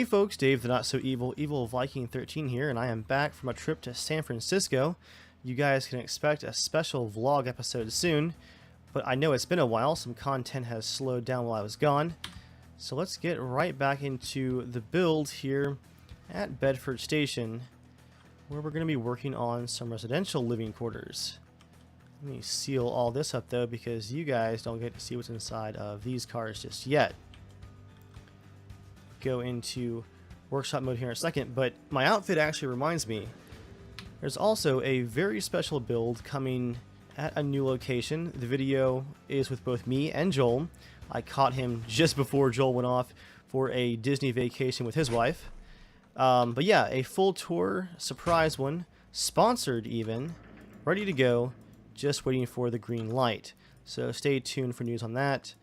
Hey folks, Dave the Not So Evil Viking 13 here, and I am back from a trip to San Francisco. You guys can expect a special vlog episode soon, but I know it's been a while, some content has slowed down while I was gone. So let's get right back into the build here at Bedford Station, where we're going to be working on some residential living quarters. Let me seal all this up though, because you guys don't get to see what's inside of these cars just yet. Go into workshop mode here in a second, but my outfit actually reminds me there's also a very special build coming at a new location. The video is with both me and Joel. I caught him just before Joel went off for a Disney vacation with his wife. But yeah, a full tour, surprise one, sponsored even, ready to go, just waiting for the green light. So stay tuned for news on that.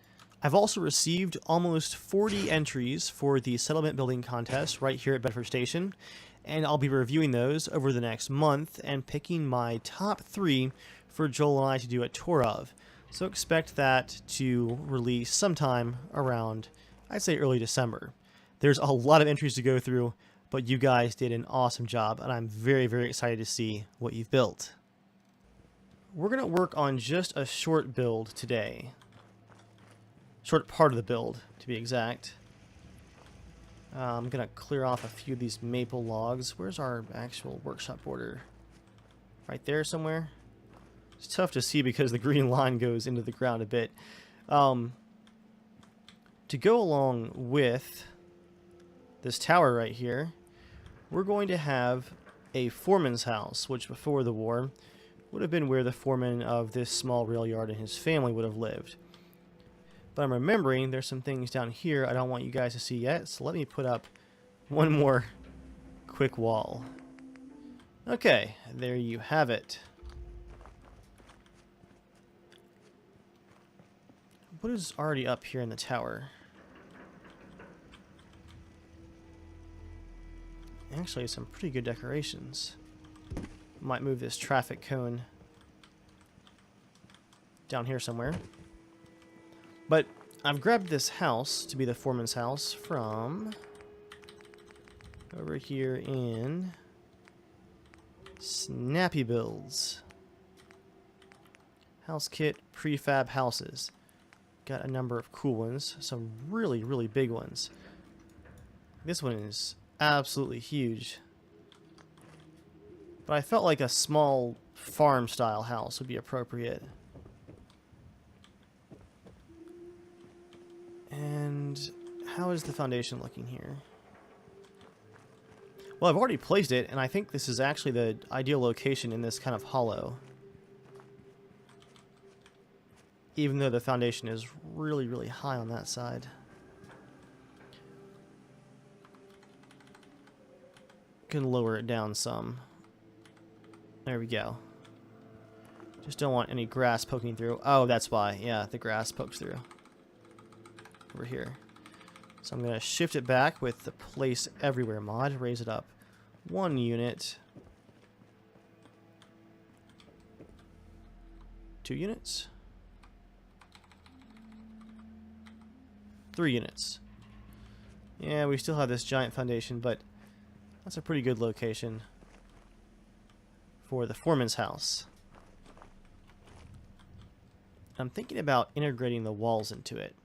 I've also received almost 40 entries for the settlement building contest right here at Bedford Station, and I'll be reviewing those over the next month and picking my top 3 for Joel and I to do a tour of. So expect that to release sometime around, I'd say, early December. There's a lot of entries to go through, but you guys did an awesome job, and I'm very, very excited to see what you've built. We're going to work on just a short build today. Short part of the build, to be exact. I'm going to clear off a few of these maple logs. Where's our actual workshop border? Right there somewhere? It's tough to see because the green line goes into the ground a bit. To go along with this tower right here, we're going to have a foreman's house, which before the war would have been where the foreman of this small rail yard and his family would have lived. But I'm remembering there's some things down here I don't want you guys to see yet, so let me put up one more quick wall. Okay, there you have it. What is already up here in the tower? Actually, some pretty good decorations. Might move this traffic cone down here somewhere. But I've grabbed this house to be the foreman's house from over here in Snappy Builds. House kit, prefab houses. Got a number of cool ones, some really, really big ones. This one is absolutely huge. But I felt like a small farm style house would be appropriate. And how is the foundation looking here? Well, I've already placed it, and I think this is actually the ideal location in this kind of hollow. Even though the foundation is really, really high on that side. Can lower it down some. There we go. Just don't want any grass poking through. Oh, that's why. Yeah, the grass pokes through. Over here. So I'm going to shift it back with the place everywhere mod, raise it up 1 unit, 2 units, 3 units. Yeah, we still have this giant foundation, but that's a pretty good location for the foreman's house. I'm thinking about integrating the walls into it.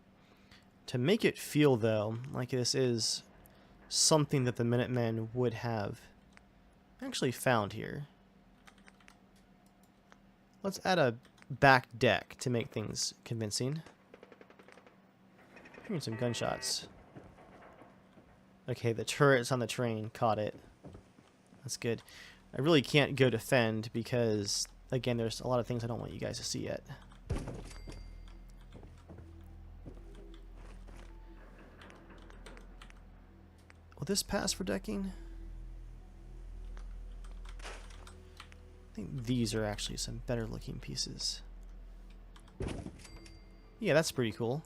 To make it feel, though, like this is something that the Minutemen would have actually found here. Let's add a back deck to make things convincing. Hearing some gunshots. Okay, the turrets on the train caught it. That's good. I really can't go defend because, again, there's a lot of things I don't want you guys to see yet. Will this pass for decking? I think these are actually some better looking pieces. Yeah, that's pretty cool.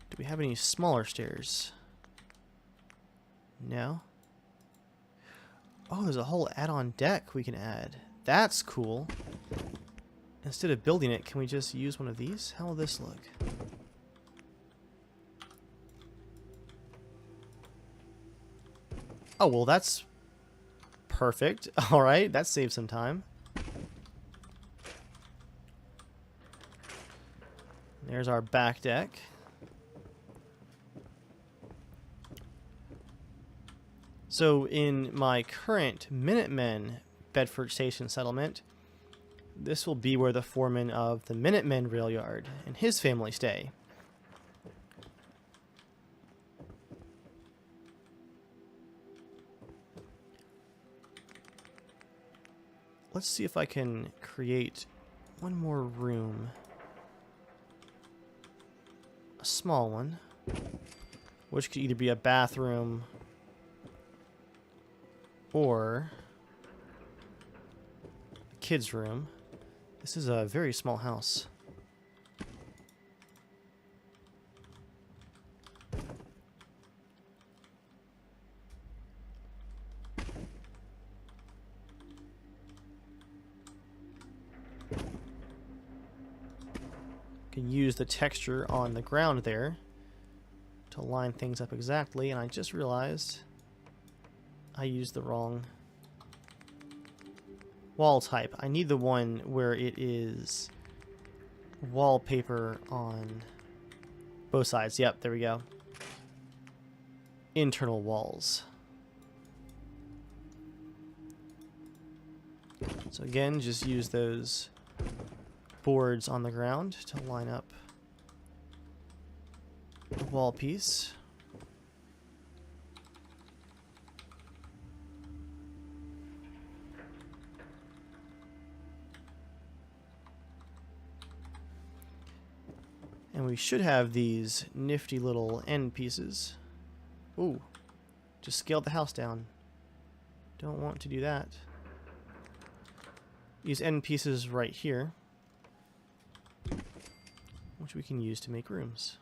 Do we have any smaller stairs? No. Oh, there's a whole add-on deck we can add. That's cool. instead of building it, can we just use one of these? How will this look? Oh, well, that's perfect. All right, that saves some time. There's our back deck. So in my current Minutemen Bedford Station settlement, this will be where the foreman of the Minutemen Railyard and his family stay. Let's see if I can create one more room. A small one, which could either be a bathroom or a kid's room. This is a very small house. Can use the texture on the ground there to line things up exactly, and I just realized I used the wrong wall type. I need the one where it is wallpaper on both sides. Yep, there we go. Internal walls. So again, just use those boards on the ground to line up the wall piece. And we should have these nifty little end pieces. Ooh, just scaled the house down. Don't want to do that. These end pieces right here, which we can use to make rooms.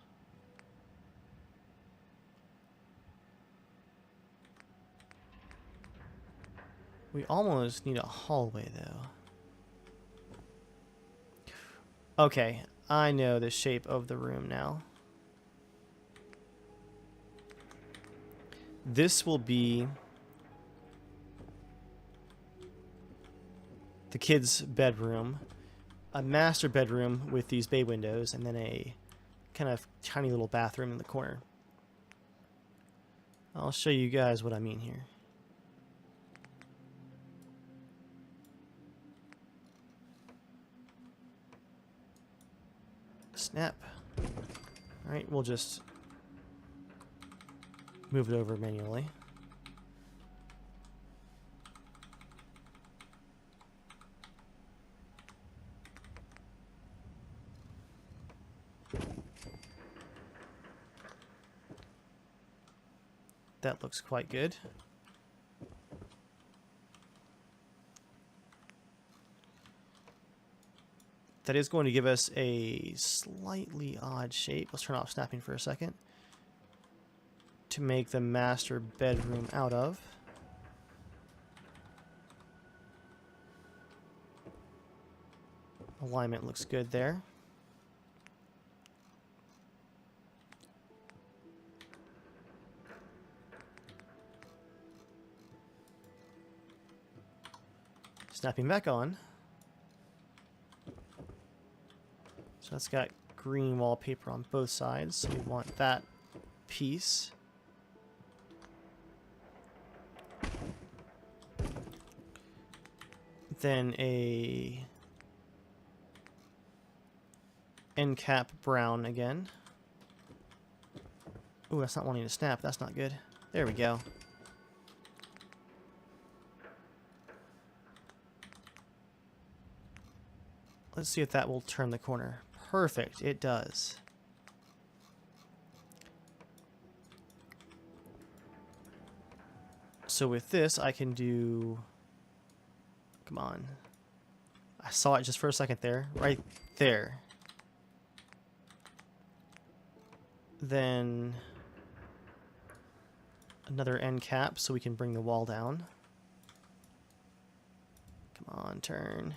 We almost need a hallway, though. Okay, I know the shape of the room now. This will be the kids' bedroom, a master bedroom with these bay windows, and then a kind of tiny little bathroom in the corner. I'll show you guys what I mean here. Snap. Alright, we'll just move it over manually. That looks quite good. That is going to give us a slightly odd shape. Let's turn off snapping for a second to make the master bedroom out of. Alignment looks good there. Snapping back on. So it's got green wallpaper on both sides, so we want that piece. Then a end cap brown again. Ooh, that's not wanting to snap. That's not good. There we go. Let's see if that will turn the corner. Perfect, it does. So with this, I can do... Come on. I saw it just for a second there. Right there. Then another end cap so we can bring the wall down. Come on, turn.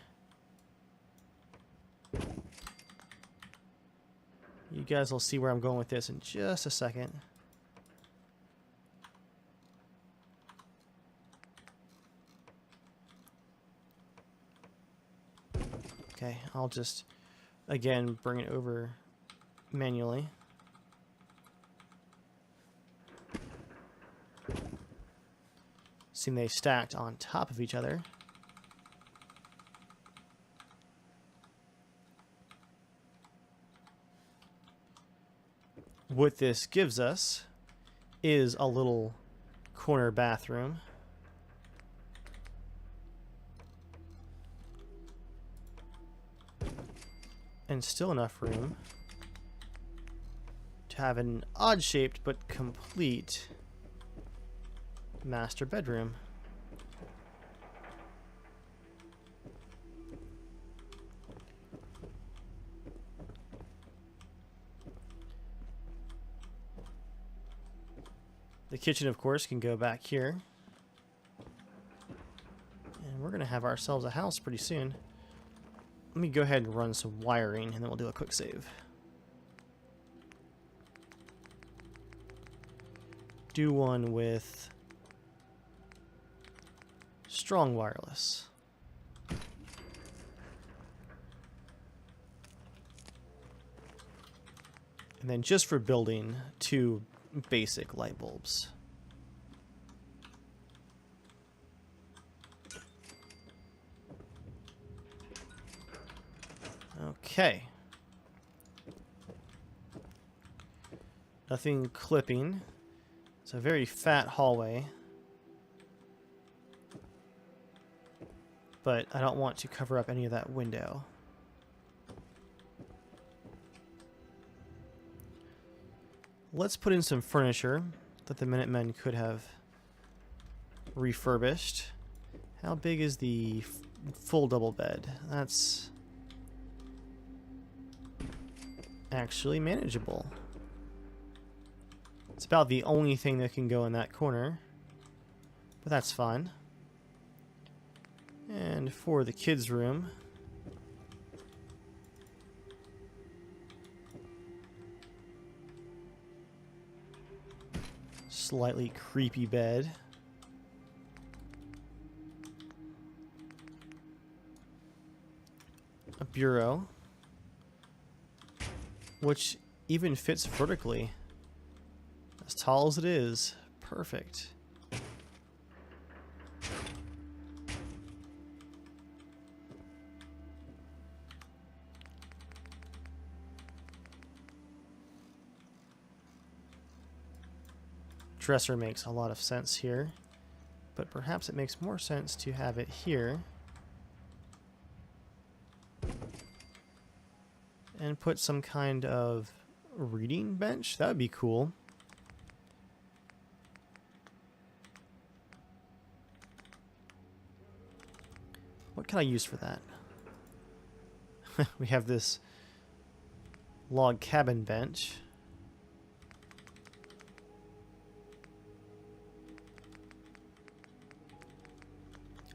You guys will see where I'm going with this in just a second. Okay, I'll just, again, bring it over manually. See, they stacked on top of each other. What this gives us is a little corner bathroom. And still enough room to have an odd-shaped but complete master bedroom. The kitchen, of course, can go back here. And we're going to have ourselves a house pretty soon. Let me go ahead and run some wiring, and then we'll do a quick save. Do one with strong wireless. And then just for building, 2 basic light bulbs. Okay. Nothing clipping. It's a very fat hallway. But I don't want to cover up any of that window. Let's put in some furniture that the Minutemen could have refurbished. How big is the full double bed? That's actually manageable. It's about the only thing that can go in that corner, but that's fine. And for the kids' room, slightly creepy bed. A bureau, which even fits vertically. As tall as it is. Perfect. Dresser makes a lot of sense here, but perhaps it makes more sense to have it here and put some kind of reading bench. That would be cool. What can I use for that? We have this log cabin bench.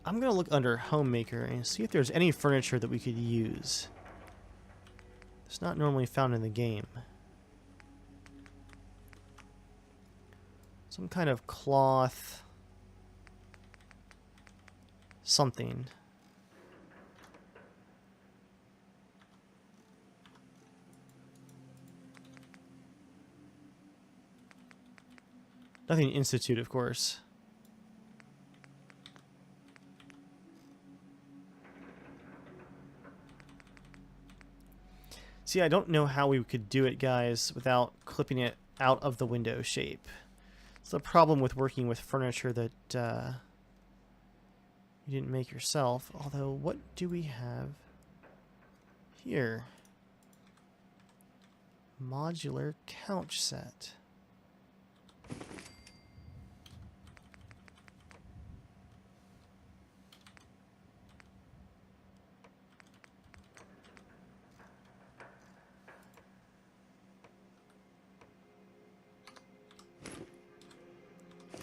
I'm going to look under Homemaker and see if there's any furniture that we could use. It's not normally found in the game. Some kind of cloth. Something. Nothing Institute, of course. See, I don't know how we could do it, guys, without clipping it out of the window shape. It's the problem with working with furniture that you didn't make yourself. Although, what do we have here? Modular couch set.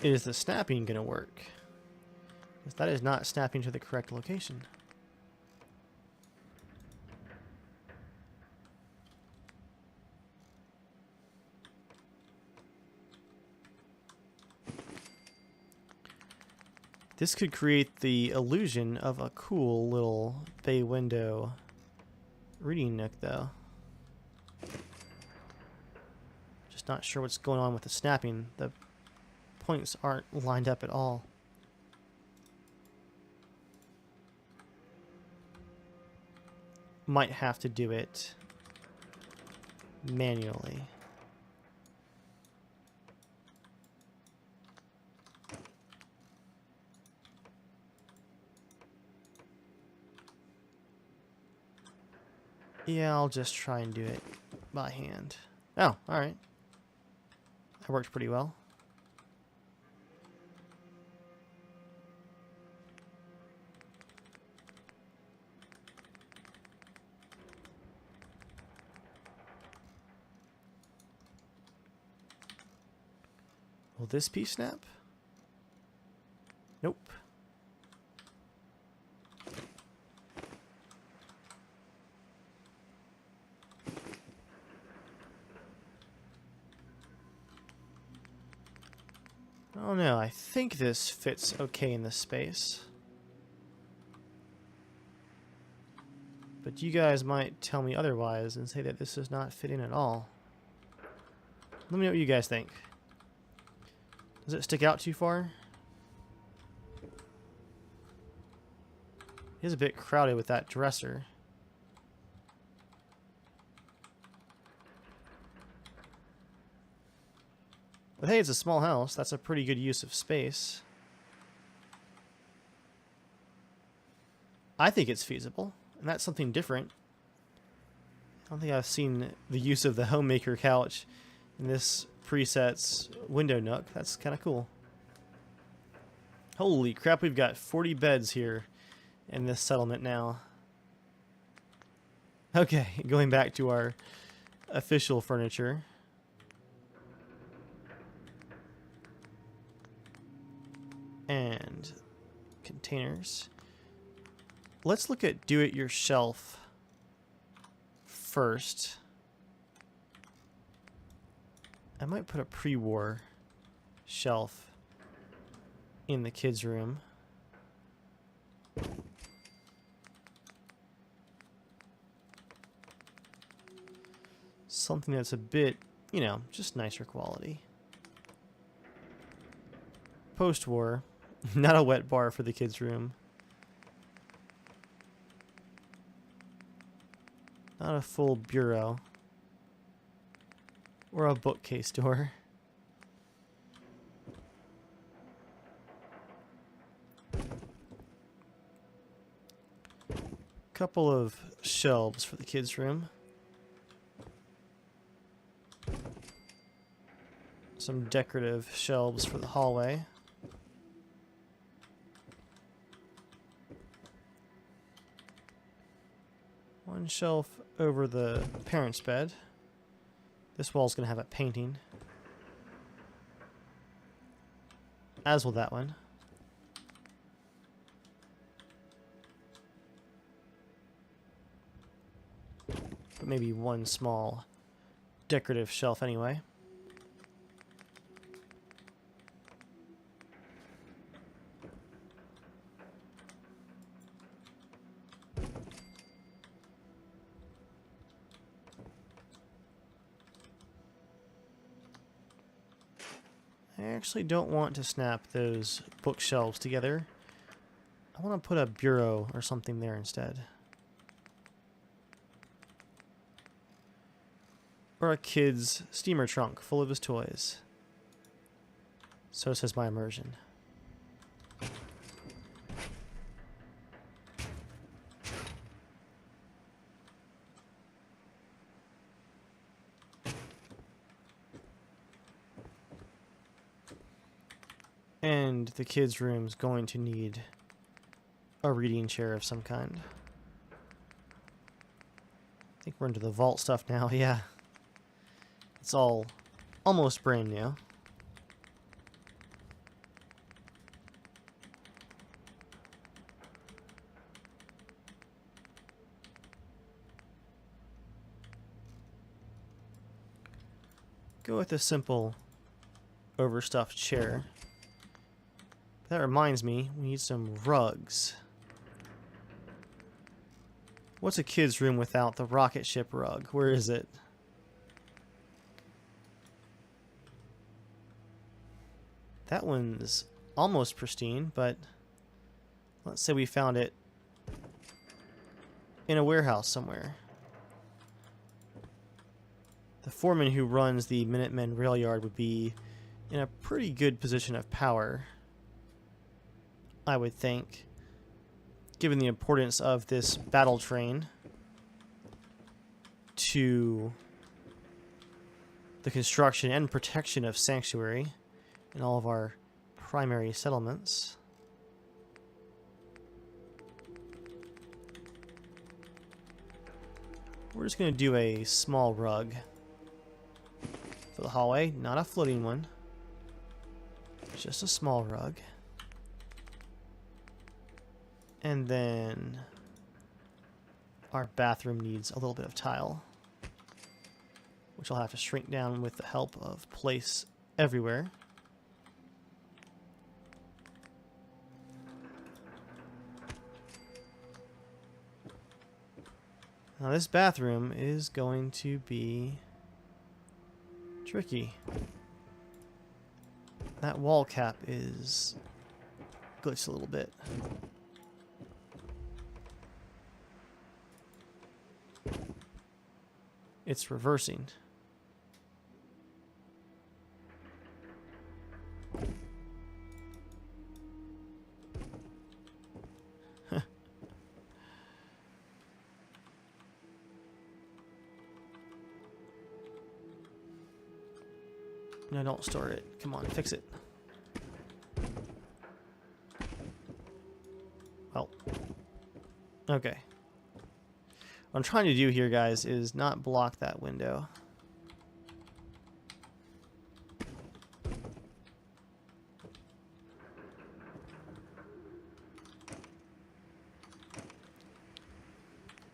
Is the snapping going to work? Because that is not snapping to the correct location. This could create the illusion of a cool little bay window reading nook, though. Just not sure what's going on with the snapping. The points aren't lined up at all. Might have to do it manually. Yeah, I'll just try and do it by hand. Oh, alright. That worked pretty well. Will this piece snap? Nope. Oh no, I think this fits okay in this space. But you guys might tell me otherwise and say that this does not fit in at all. Let me know what you guys think. Does it stick out too far? It is a bit crowded with that dresser. But hey, it's a small house. That's a pretty good use of space. I think it's feasible, and that's something different. I don't think I've seen the use of the homemaker couch in this preset's window nook. That's kind of cool. Holy crap, we've got 40 beds here in this settlement now. Okay, going back to our official furniture. And containers. Let's look at do-it-yourself first. I might put a pre-war shelf in the kids' room. Something that's a bit, you know, just nicer quality. Post-war, not a wet bar for the kids' room. Not a full bureau. Or a bookcase door. Couple of shelves for the kids' room. Some decorative shelves for the hallway. One shelf over the parents' bed. This wall's going to have a painting. As will that one. But maybe one small decorative shelf anyway. I actually don't want to snap those bookshelves together. I want to put a bureau or something there instead. Or a kid's steamer trunk full of his toys. So says my immersion. And the kids' room's going to need a reading chair of some kind. I think we're into the vault stuff now, yeah. It's all almost brand new. Go with a simple overstuffed chair. That reminds me, we need some rugs. What's a kid's room without the rocket ship rug? Where is it? That one's almost pristine, but let's say we found it in a warehouse somewhere. The foreman who runs the Minutemen Railyard would be in a pretty good position of power, I would think, given the importance of this battle train to the construction and protection of Sanctuary and all of our primary settlements. We're just going to do a small rug for the hallway, not a floating one, just a small rug. And then our bathroom needs a little bit of tile, which I'll have to shrink down with the help of Place Everywhere. Now this bathroom is going to be tricky. That wall cap is glitched a little bit. It's reversing. No, don't store it. Come on, fix it. Well. Okay. What I'm trying to do here, guys, is not block that window.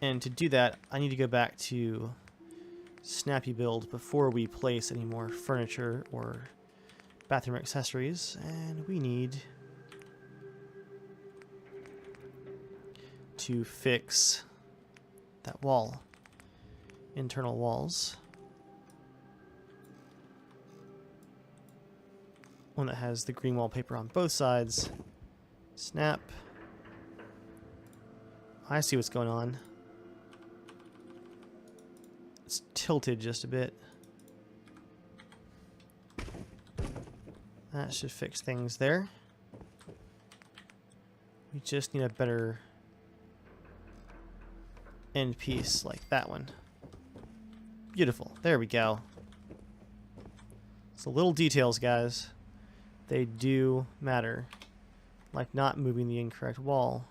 And to do that, I need to go back to Snappy Build before we place any more furniture or bathroom accessories, and we need to fix that wall, internal walls, one that has the green wallpaper on both sides. Snap. I see what's going on. It's tilted just a bit. That should fix things there. We just need a better end piece like that one. Beautiful. There we go. So little details, guys. They do matter. Like not moving the incorrect wall.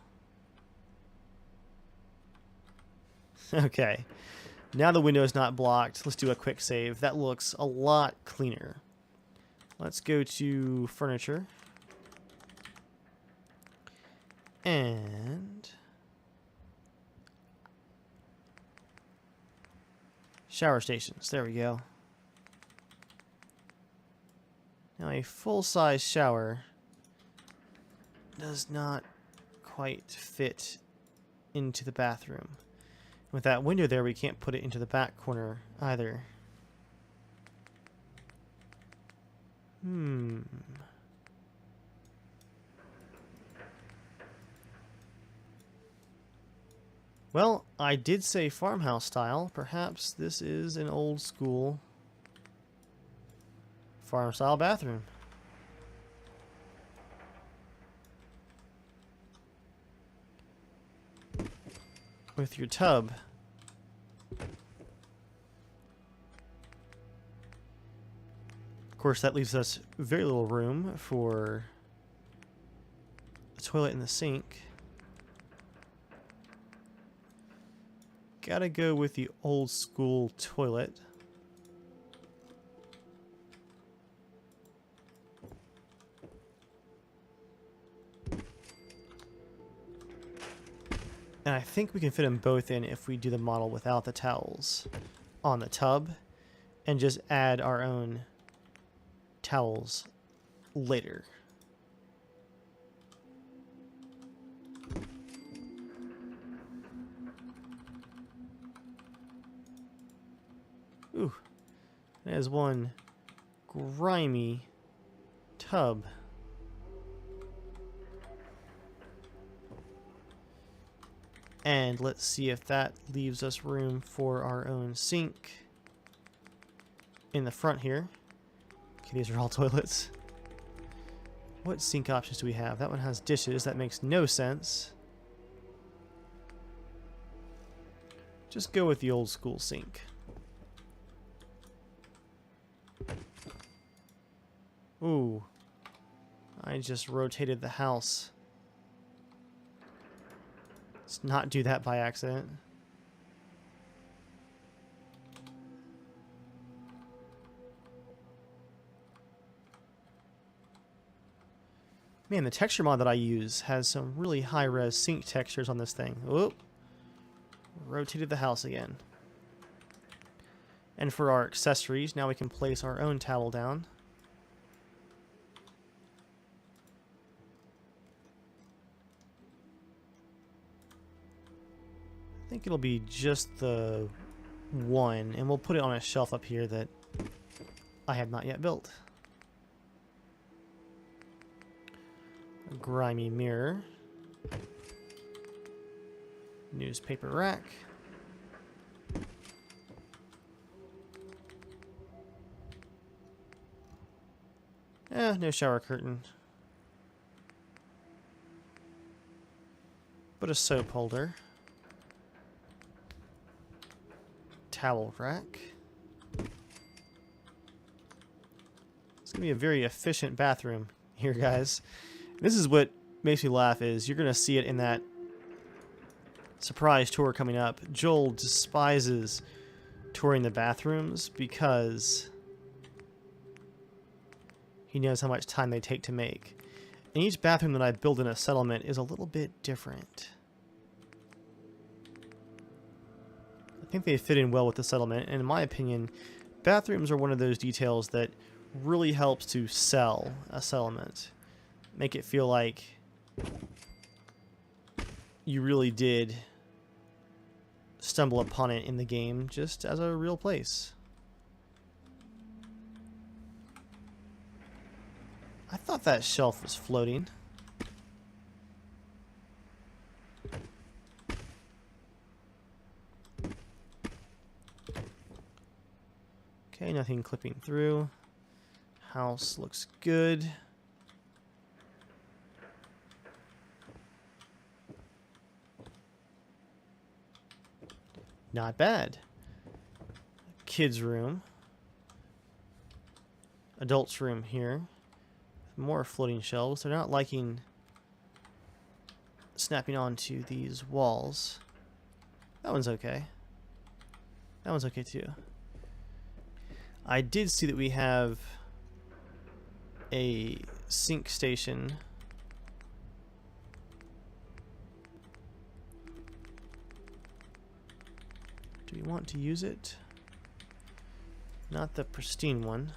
Okay. Now the window is not blocked. Let's do a quick save. That looks a lot cleaner. Let's go to furniture. And shower stations. There we go. Now a full-size shower does not quite fit into the bathroom. With that window there, we can't put it into the back corner either. Well, I did say farmhouse style. Perhaps this is an old school farm style bathroom. With your tub. Of course, that leaves us very little room for the toilet and the sink. Gotta go with the old school toilet. And I think we can fit them both in if we do the model without the towels on the tub and just add our own towels later. That is one grimy tub. And let's see if that leaves us room for our own sink in the front here. Okay, these are all toilets. What sink options do we have? That one has dishes. That makes no sense. Just go with the old school sink. Ooh. I just rotated the house. Let's not do that by accident. Man, the texture mod that I use has some really high-res sink textures on this thing. Oop. Rotated the house again. And for our accessories, now we can place our own towel down. I think it'll be just the one, and we'll put it on a shelf up here that I have not yet built. A grimy mirror. Newspaper rack. No shower curtain. But a soap holder. Towel rack. It's gonna be a very efficient bathroom here, guys. This is what makes me laugh, is you're gonna see it in that surprise tour coming up. Joel despises touring the bathrooms because he knows how much time they take to make. And each bathroom that I build in a settlement is a little bit different. I think they fit in well with the settlement, and in my opinion, bathrooms are one of those details that really helps to sell a settlement. Make it feel like you really did stumble upon it in the game just as a real place. I thought that shelf was floating. Okay, nothing clipping through. House looks good. Not bad. Kids' room. Adults' room here. More floating shelves. They're not liking snapping onto these walls. That one's okay. That one's okay too. I did see that we have a sink station. Do we want to use it? Not the pristine one.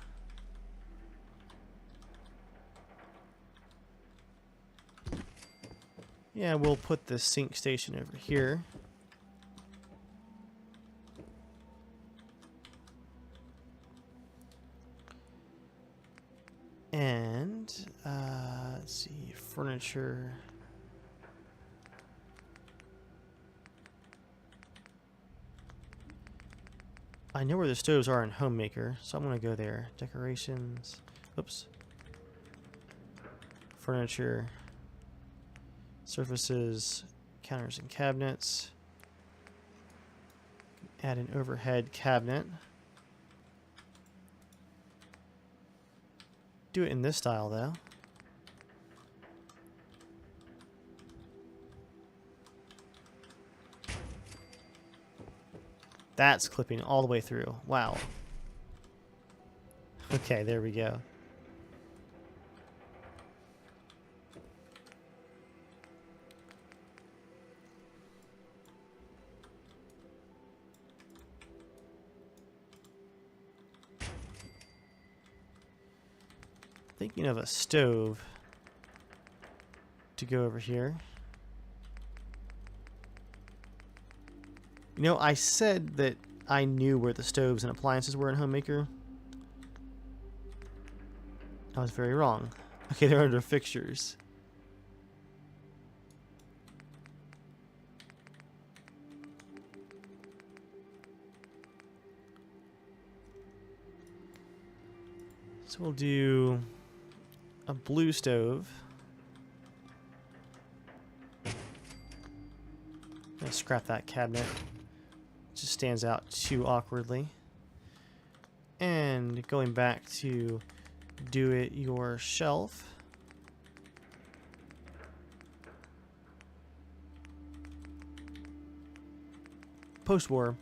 Yeah, we'll put the sink station over here. And, let's see, furniture. I know where the stoves are in Homemaker, so I'm going to go there. Decorations. Oops. Furniture. Surfaces. Counters and cabinets. Add an overhead cabinet. Do it in this style, though. That's clipping all the way through. Wow. Okay, there we go. Thinking of a stove to go over here. You know, I said that I knew where the stoves and appliances were in Homemaker, I was very wrong. Okay, they're under fixtures. So we'll do a blue stove. Gonna scrap that cabinet. It just stands out too awkwardly. And going back to do it your shelf. Post-war,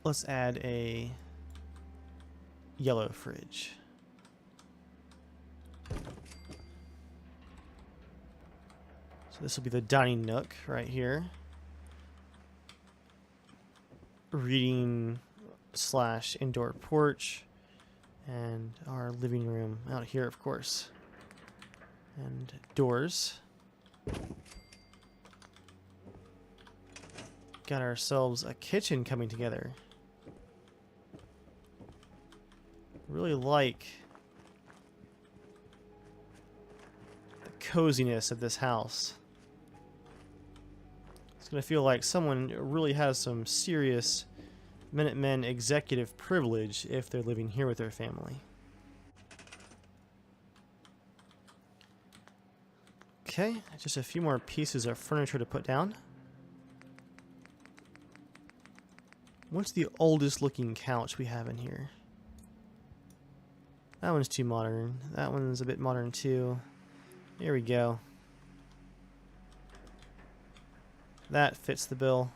let's add a yellow fridge. So this will be the dining nook right here. Reading / indoor porch. And our living room out here, of course. And doors. Got ourselves a kitchen coming together. Really like the coziness of this house. It's going to feel like someone really has some serious Minutemen executive privilege if they're living here with their family. Okay, just a few more pieces of furniture to put down. What's the oldest looking couch we have in here? That one's too modern. That one's a bit modern too. There we go. That fits the bill.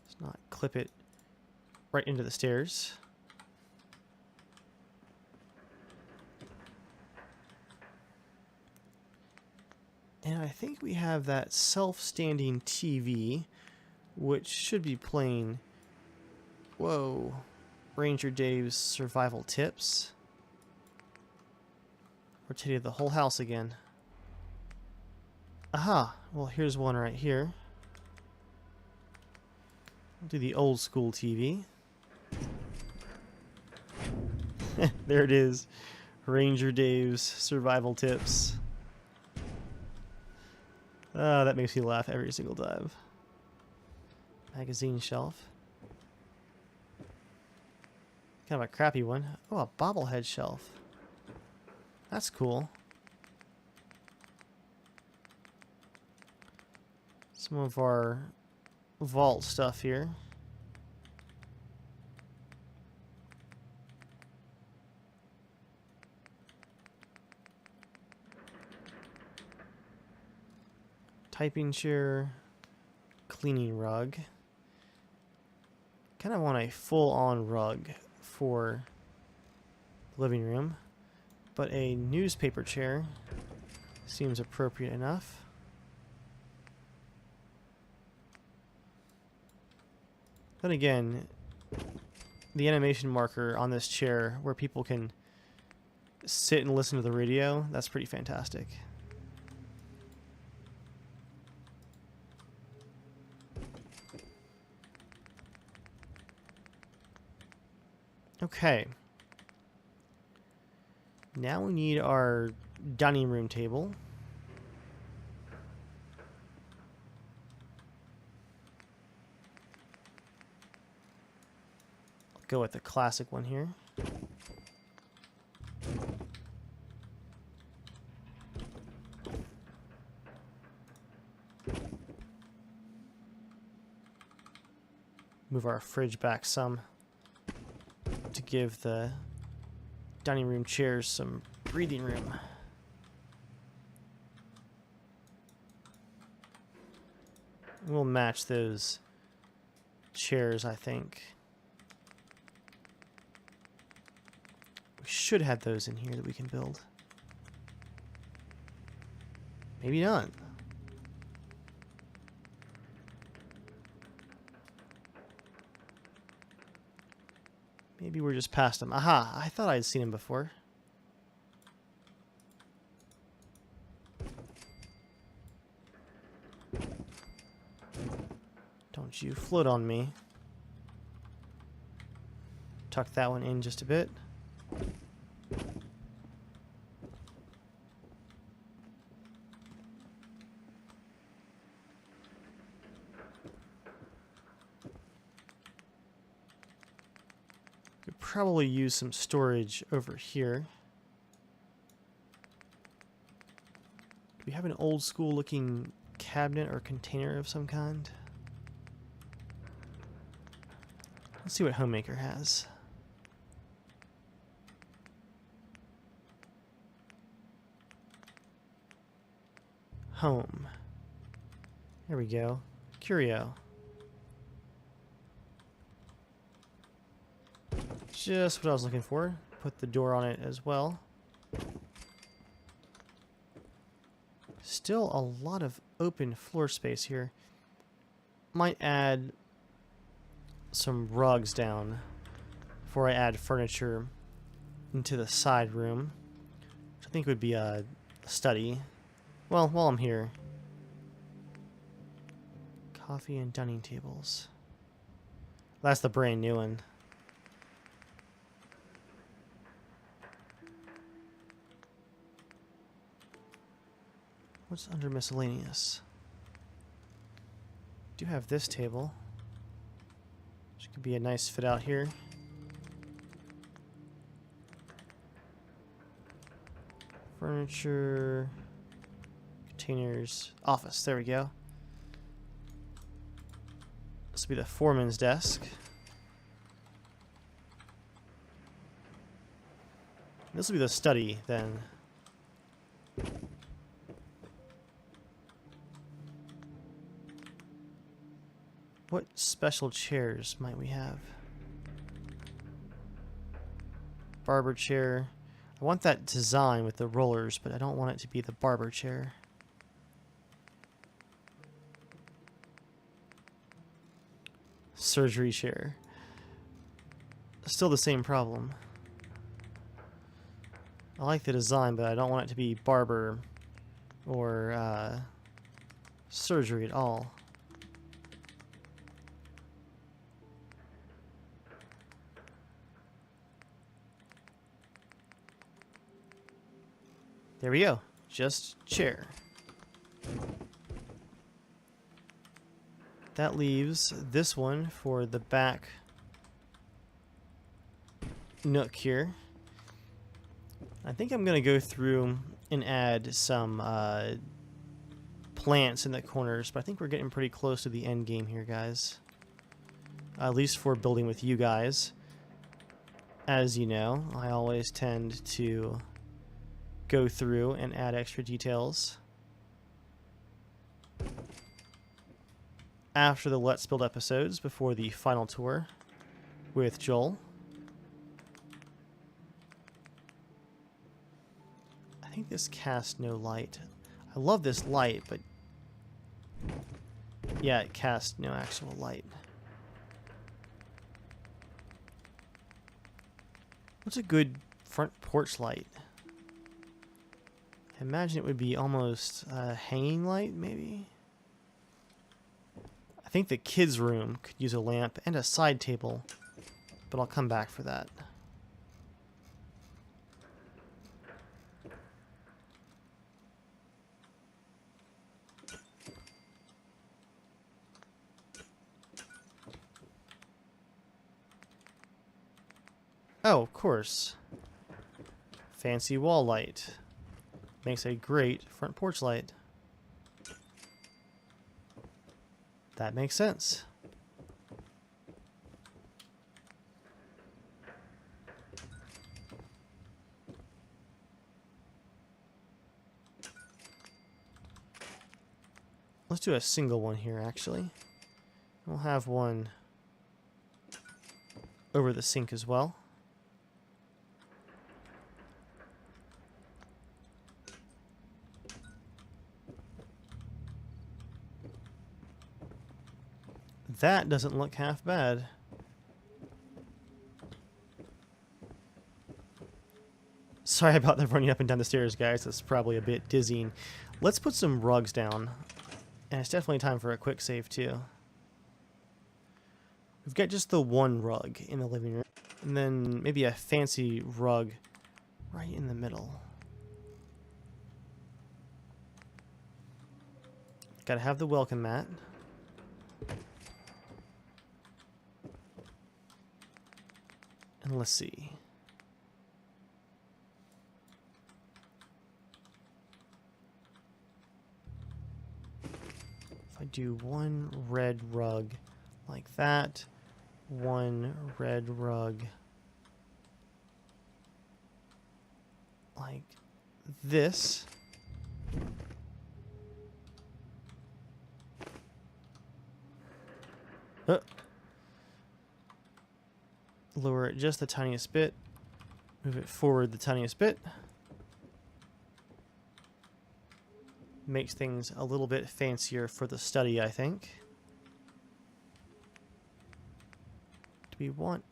Let's not clip it right into the stairs. And I think we have that self-standing TV, which should be playing, whoa, RangerDave's survival tips. Rotated the whole house again. Aha, well here's one right here. We'll do the old school TV. There it is, RangerDave's survival tips. That makes me laugh every single time. Magazine shelf. Kind of a crappy one. Oh, a bobblehead shelf. That's cool. Some of our vault stuff here. Typing chair, cleaning rug. Kind of want a full-on rug for the living room, but a newspaper chair seems appropriate enough. Then again, the animation marker on this chair where people can sit and listen to the radio, that's pretty fantastic. Okay. Now we need our dining room table. I'll go with the classic one here. Move our fridge back some to give the dining room chairs some breathing room. We'll match those chairs, I think. We should have those in here that we can build. Maybe not. Maybe we're just past them. Aha! I thought I'd seen him before. Don't you float on me. Tuck that one in just a bit. Could probably use some storage over here. Do we have an old school looking cabinet or container of some kind? Let's see what Homemaker has. Home. There we go. Curio. Just what I was looking for. Put the door on it as well. Still a lot of open floor space here. Might add some rugs down before I add furniture into the side room, which I think would be a study. Well, while I'm here, coffee and dining tables. That's the brand new one. What's under miscellaneous? Do have this table, which could be a nice fit out here. Furniture, containers, office. There we go. This will be the foreman's desk. This will be the study then. What special chairs might we have? Barber chair. I want that design with the rollers, but I don't want it to be the barber chair. Surgery chair. Still the same problem. I like the design, but I don't want it to be barber or surgery at all. There we go. Just chair. That leaves this one for the back nook here. I think I'm going to go through and add some plants in the corners, but I think we're getting pretty close to the end game here, guys. At least for building with you guys. As you know, I always tend to go through and add extra details after the Let's Build episodes before the final tour with Joel. I think this casts no light. I love this light, but yeah, it casts no actual light. What's a good front porch light? I imagine it would be almost a hanging light, maybe? I think the kids' room could use a lamp and a side table, but I'll come back for that. Oh, of course. Fancy wall light. Makes a great front porch light. That makes sense. Let's do a single one here, actually. We'll have one over the sink as well. That doesn't look half bad. Sorry about the running up and down the stairs, guys. That's probably a bit dizzying. Let's put some rugs down. And it's definitely time for a quick save, too. We've got just the one rug in the living room, and then maybe a fancy rug right in the middle. Gotta have the welcome mat. And let's see. If I do one red rug like that, one red rug like this. Lower it just the tiniest bit. Move it forward the tiniest bit. Makes things a little bit fancier for the study, I think. Do we want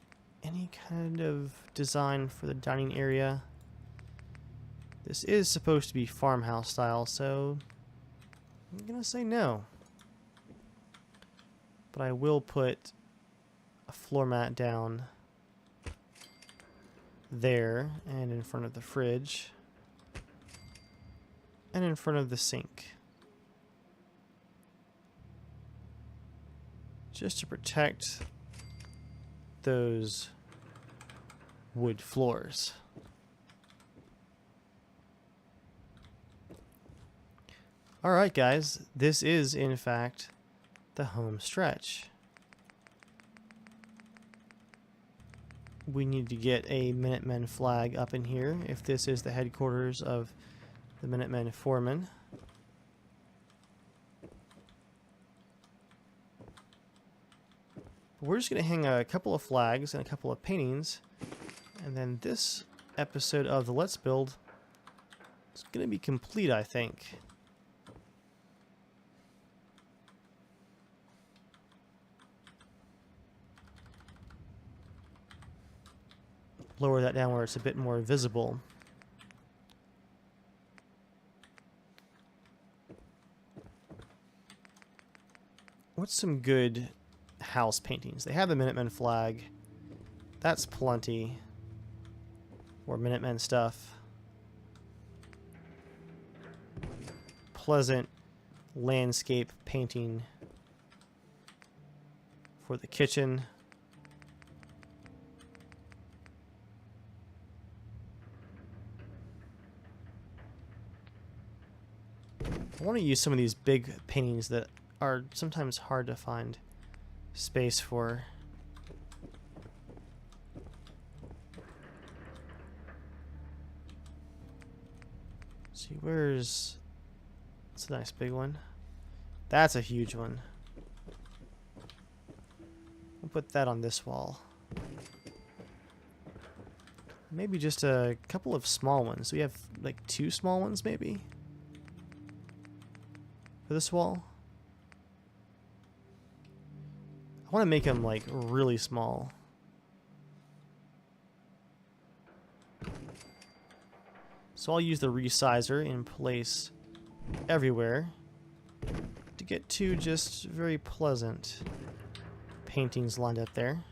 any kind of design for the dining area? This is supposed to be farmhouse style, so I'm gonna say no. But I will put a floor mat down there and in front of the fridge and in front of the sink, just to protect those wood floors. Alright guys, this is in fact the home stretch. We need to get a Minutemen Flag up in here if this is the headquarters of the Minutemen Foreman. We're just going to hang a couple of flags and a couple of paintings, and then this episode of the Let's Build is going to be complete, I think. Lower that down where it's a bit more visible. What's some good house paintings? They have the Minutemen Flag. That's plenty. Or Minutemen stuff. Pleasant landscape painting for the kitchen. I want to use some of these big paintings that are sometimes hard to find space for. Let's see, where's... That's a nice big one. That's a huge one. We'll put that on this wall. Maybe just a couple of small ones. We have like 2 small ones maybe? For this wall. I want to make them like really small. So I'll use the resizer in place everywhere to get 2 just very pleasant paintings lined up there.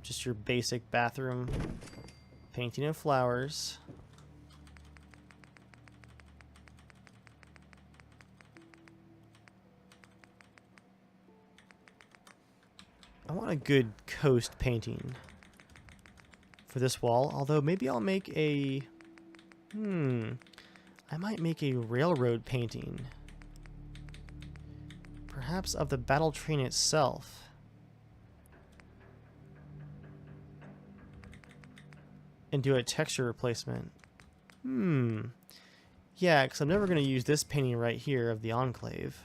Just your basic bathroom painting of flowers. I want a good coast painting for this wall, although maybe I'll make a... I might make a railroad painting. Perhaps of the battle train itself. And do a texture replacement. Yeah, because I'm never going to use this painting right here of the Enclave.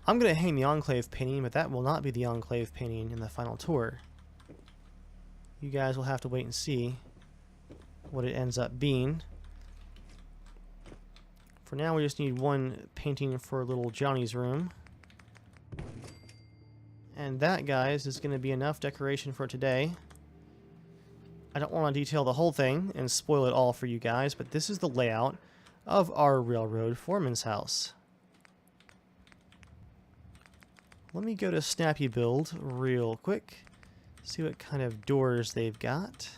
I'm going to hang the Enclave painting, but that will not be the Enclave painting in the final tour. You guys will have to wait and see what it ends up being. For now, we just need 1 painting for little Johnny's room. And that, guys, is going to be enough decoration for today. I don't want to detail the whole thing and spoil it all for you guys, but this is the layout of our Railroad Foreman's house. Let me go to Snappy Build real quick. See what kind of doors they've got.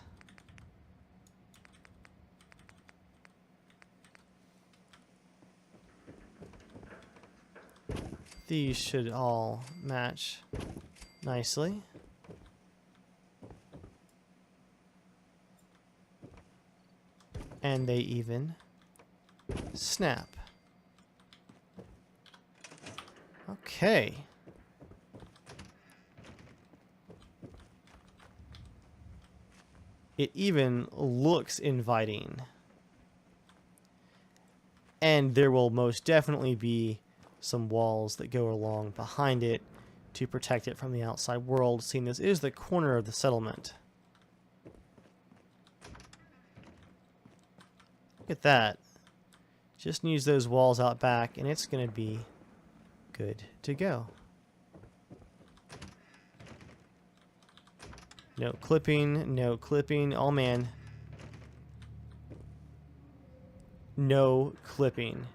These should all match nicely. And they even snap. Okay. It even looks inviting. And there will most definitely be some walls that go along behind it to protect it from the outside world, seeing this is the corner of the settlement. Look at that. Just needs those walls out back and it's going to be good to go. No clipping, no clipping. Oh man. No clipping.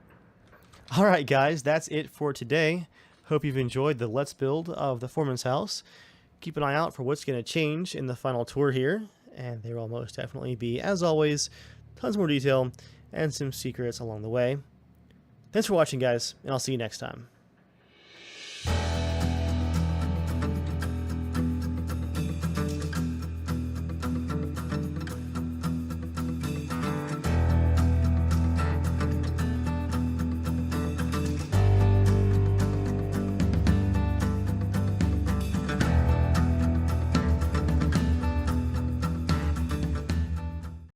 Alright guys, that's it for today. Hope you've enjoyed the Let's Build of the Foreman's house. Keep an eye out for what's going to change in the final tour here. And there will most definitely be, as always, tons more detail and some secrets along the way. Thanks for watching guys, and I'll see you next time.